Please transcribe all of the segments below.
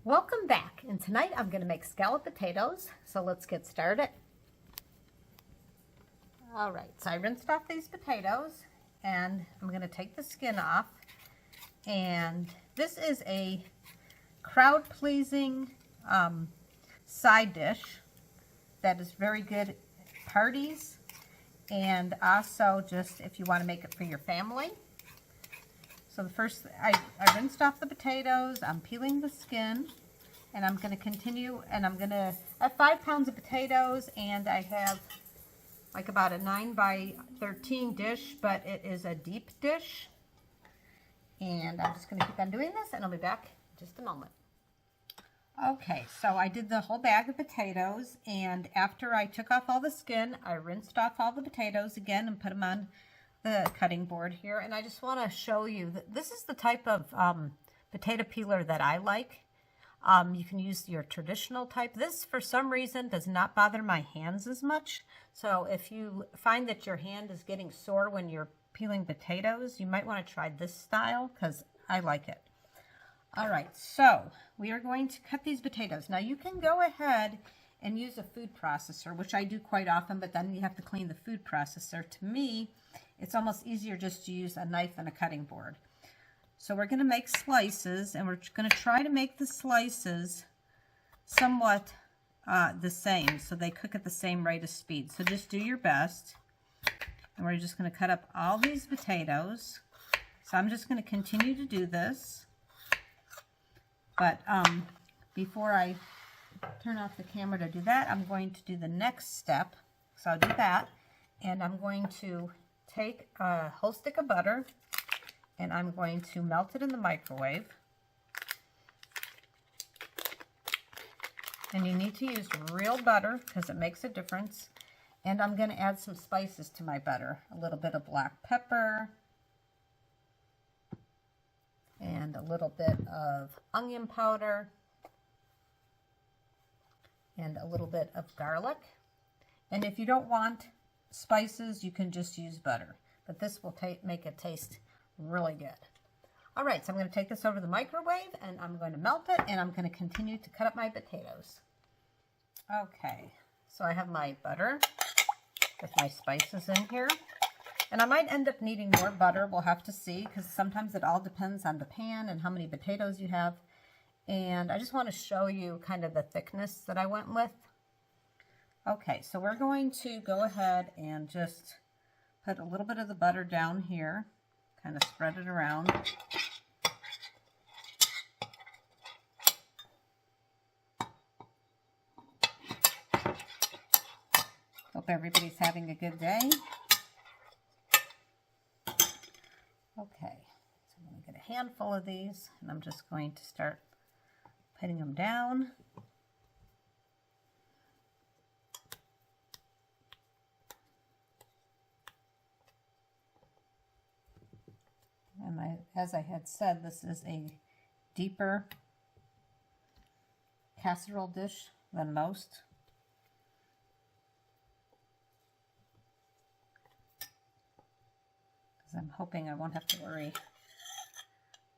Welcome back, and tonight I'm going to make scalloped potatoes, so let's get started. Alright, so I rinsed off these potatoes, and I'm going to take the skin off, and this is a crowd-pleasing side dish that is very good at parties, and also just if you want to make it for your family. So the first, I rinsed off the potatoes, I'm peeling the skin, and I'm going to continue, and I have 5 pounds of potatoes, and I have like about a 9 by 13 dish, but it is a deep dish. And I'm just going to keep on doing this, and I'll be back in just a moment. Okay, so I did the whole bag of potatoes, and after I took off all the skin, I rinsed off all the potatoes again and put them on the cutting board here. And I just want to show you that this is the type of potato peeler that I like. You can use your traditional type. This, for some reason, does not bother my hands as much. So if you find that your hand is getting sore when you're peeling potatoes, you might want to try this style because I like it. All right, so we are going to cut these potatoes. Now you can go ahead and use a food processor, which I do quite often, but then you have to clean the food processor. To me, it's almost easier just to use a knife and a cutting board. So we're going to make slices, and we're going to try to make the slices somewhat the same, so they cook at the same rate of speed. So just do your best. And we're just going to cut up all these potatoes. So I'm just going to continue to do this. But before I turn off the camera to do that, I'm going to do the next step. So I'll do that, and I'm going to take a whole stick of butter, and I'm going to melt it in the microwave. And you need to use real butter because it makes a difference. And I'm going to add some spices to my butter. A little bit of black pepper, and a little bit of onion powder, and a little bit of garlic. And if you don't want spices, you can just use butter. But this will make it taste really good. All right, so I'm going to take this over the microwave, and I'm going to melt it, and I'm going to continue to cut up my potatoes. Okay, so I have my butter with my spices in here. And I might end up needing more butter. We'll have to see, because sometimes it all depends on the pan and how many potatoes you have. And I just want to show you kind of the thickness that I went with. Okay, so we're going to go ahead and just put a little bit of the butter down here, kind of spread it around. Hope everybody's having a good day. Okay, so I'm going to get a handful of these, and I'm just going to start putting them down. And as I had said, this is a deeper casserole dish than most. Because I'm hoping I won't have to worry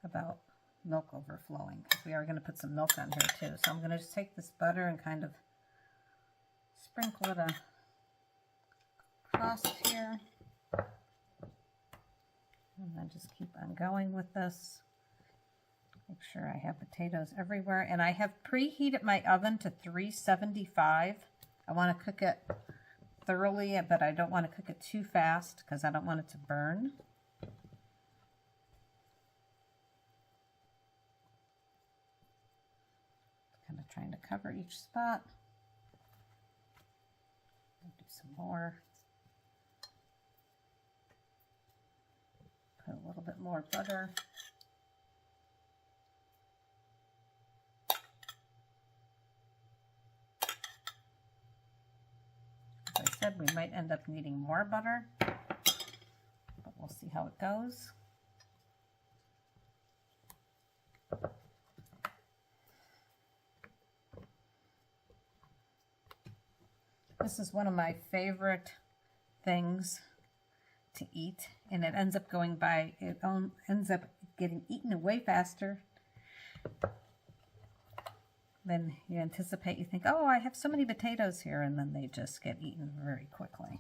about milk overflowing, because we are going to put some milk on here too. So I'm going to just take this butter and kind of sprinkle it across here. And then just keep on going with this. Make sure I have potatoes everywhere. And I have preheated my oven to 375. I want to cook it thoroughly, but I don't want to cook it too fast because I don't want it to burn. Kind of trying to cover each spot. I'll do some more. Put a little bit more butter. As I said, we might end up needing more butter, but we'll see how it goes. This is one of my favorite things to eat, and it ends up ends up getting eaten way faster then you anticipate, you think, oh, I have so many potatoes here, and then they just get eaten very quickly.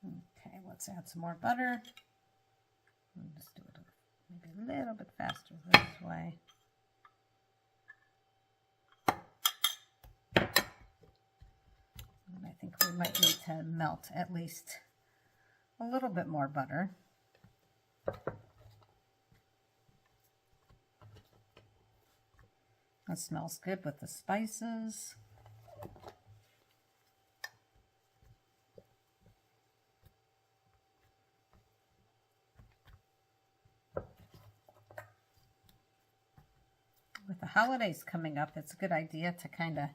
Okay, let's add some more butter. I'll just do it maybe a little bit faster this way. And I think we might need to melt at least a little bit more butter. That smells good with the spices. With the holidays coming up, it's a good idea to kind of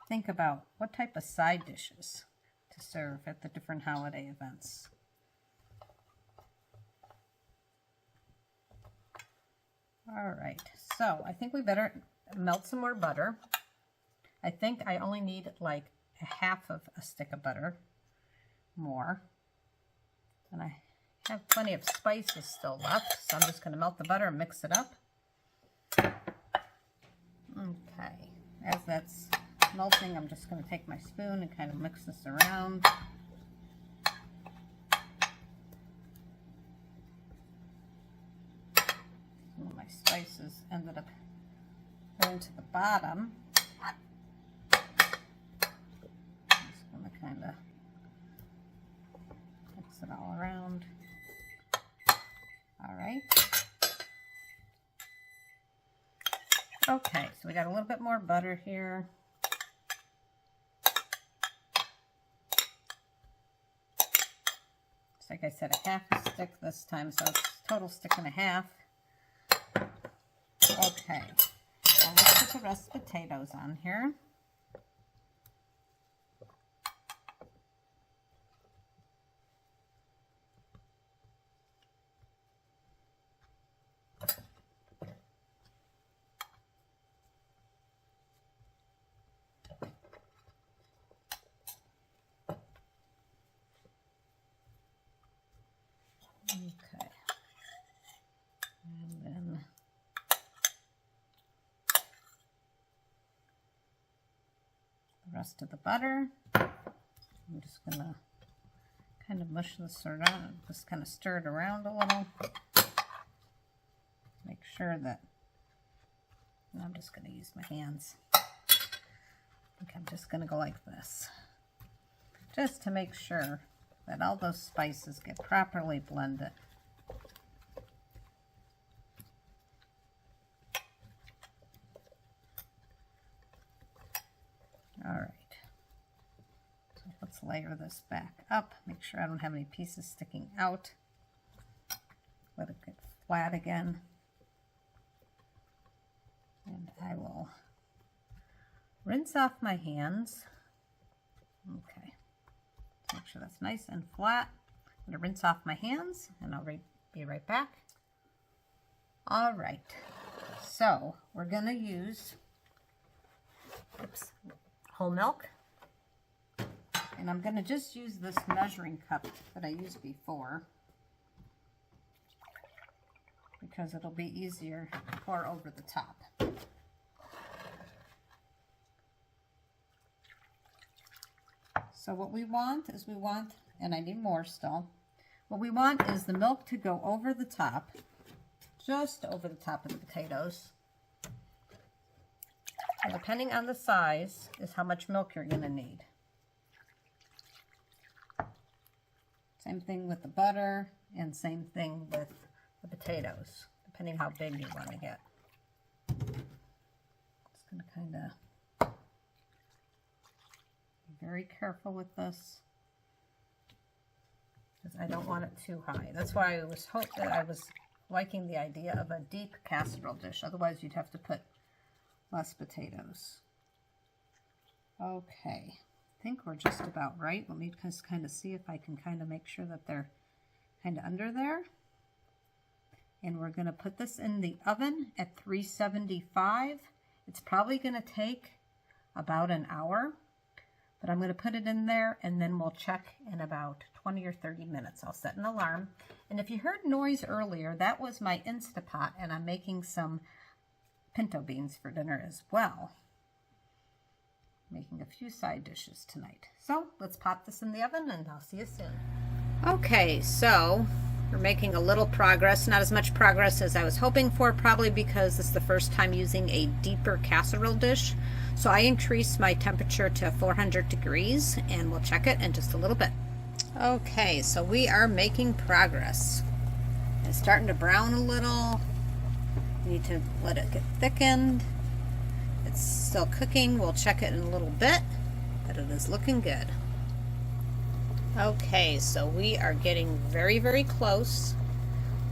think about what type of side dishes to serve at the different holiday events. All right, so I think we better melt some more butter. I think I only need like a half of a stick of butter more. And I have plenty of spices still left, so I'm just going to melt the butter and mix it up. Okay, as that's melting, I'm just going to take my spoon and kind of mix this around. Some of my spices ended up going to the bottom. I'm just going to kind of mix it all around. All right. Okay, so we got a little bit more butter here. It's like I said, a half a stick this time, so it's total stick and a half. Okay, now let's put the rest of the potatoes on here. Okay, and then the rest of the butter. I'm just going to kind of mush this around, just kind of stir it around a little. Make sure that, and I'm just going to use my hands. I think I'm just going to go like this, just to make sure that all those spices get properly blended. All right, so let's layer this back up. Make sure I don't have any pieces sticking out. Let it get flat again. And I will rinse off my hands. Okay. Make sure that's nice and flat. I'm going to rinse off my hands and I'll be right back. All right, so we're going to use whole milk. And I'm going to just use this measuring cup that I used before because it'll be easier to pour over the top. So what we want is and I need more still, what we want is the milk to go over the top, just over the top of the potatoes. And depending on the size is how much milk you're going to need. Same thing with the butter and same thing with the potatoes, depending how big you want to get. Just going to kind of very careful with this because I don't want it too high. That's why I was liking the idea of a deep casserole dish. Otherwise, you'd have to put less potatoes. Okay, I think we're just about right. Let me just kind of see if I can kind of make sure that they're kind of under there. And we're going to put this in the oven at 375. It's probably going to take about an hour. But I'm going to put it in there, and then we'll check in about 20 or 30 minutes. I'll set an alarm. And if you heard noise earlier, that was my Instapot, and I'm making some pinto beans for dinner as well. Making a few side dishes tonight. So let's pop this in the oven, and I'll see you soon. Okay, so we're making a little progress, not as much progress as I was hoping for, probably because this is the first time using a deeper casserole dish. So I increased my temperature to 400 degrees, and we'll check it in just a little bit. Okay, so we are making progress. It's starting to brown a little. We need to let it get thickened. It's still cooking. We'll check it in a little bit, but it is looking good. Okay, so we are getting very, very close.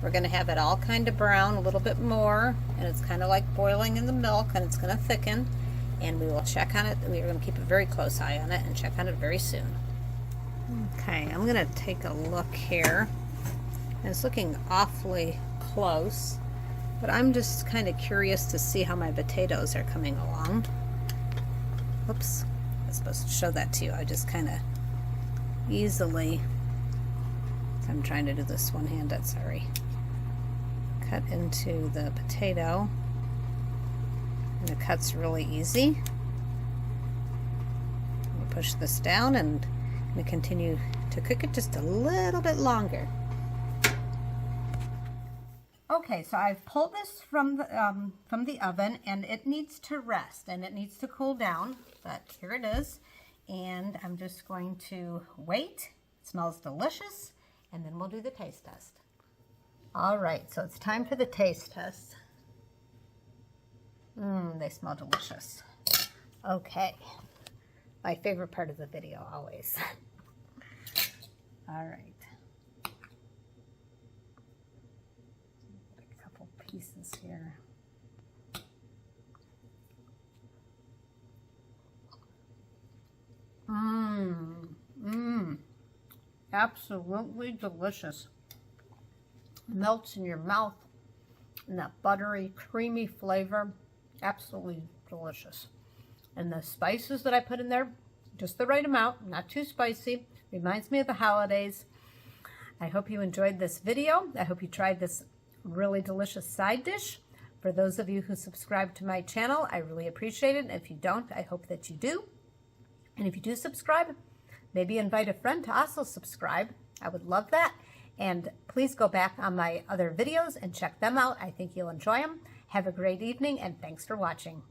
We're going to have it all kind of brown a little bit more, and it's kind of like boiling in the milk, and it's going to thicken, and we will check on it. We're going to keep a very close eye on it and check on it very soon. Okay, I'm going to take a look here. It's looking awfully close, but I'm just kind of curious to see how my potatoes are coming along. Oops, I was supposed to show that to you. I just kind of easily, I'm trying to do this one-handed, sorry, cut into the potato, and it cuts really easy. I'm going to push this down, and I'm going to continue to cook it just a little bit longer. Okay, so I've pulled this from the oven, and it needs to rest, and it needs to cool down, but here it is. And I'm just going to wait. It smells delicious, and then we'll do the taste test. All right, so it's time for the taste test. They smell delicious. Okay, my favorite part of the video always. All right. A couple pieces here. Absolutely delicious. Melts in your mouth, and that buttery, creamy flavor, absolutely delicious. And the spices that I put in there, just the right amount, not too spicy. Reminds me of the holidays. I hope you enjoyed this video. I hope you tried this really delicious side dish. For those of you who subscribe to my channel, I really appreciate it. And if you don't, I hope that you do. And if you do subscribe, maybe invite a friend to also subscribe. I would love that. And please go back on my other videos and check them out. I think you'll enjoy them. Have a great evening, and thanks for watching.